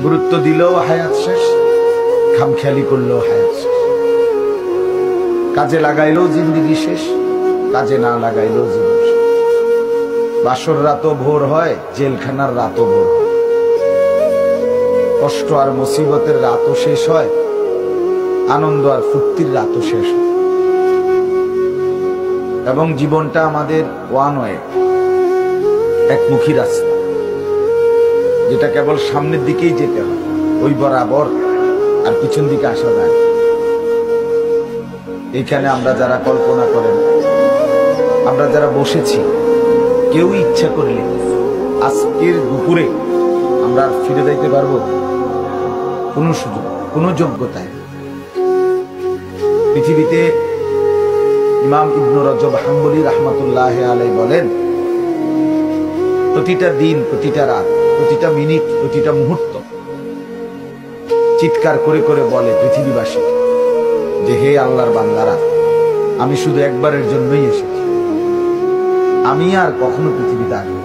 গুরুত্ব দিলেও হায়াত শেষ, খামখেয়ালি করলেও হায়াত শেষ। কাজে লাগাইলেও জিন্দেগি শেষ, কাজে না লাগাইলেও জীবন শেষ। বাসর রাতও ভোর হয়, জেলখানার রাতও ভোর হয়। কষ্ট আর মুসিবতের রাতও শেষ হয়, আনন্দ আর ফুর্তির রাতও শেষ হয়। এবং জীবনটা আমাদের ওয়ান ওয়ে, একমুখী রাস্তা, যেটা কেবল সামনের দিকেই যেতে হয়, ওই বরাবর, আর পিছন দিকে আসা যায়। এখানে আমরা যারা কল্পনা করেন, আমরা যারা বসেছি, কেউ ইচ্ছা করলে আজকের দুপুরে আমরা ফিরে যাইতে পারবো? কোন সুযোগ, কোন যোগ্যতায়? পৃথিবীতে ইমাম ইবনে রজব হাম্বলী রাহমাতুল্লাহ আলাইহি বলেন, প্রতিটা দিন, প্রতিটা রাত, প্রতিটা মিনিট, প্রতিটা মুহূর্ত চিৎকার করে করে বলে পৃথিবীবাসী যে, হে আল্লাহর বান্দারা, আমি শুধু একবারের জন্যই এসেছি, আমি আর কখনো পৃথিবীতে আসবো।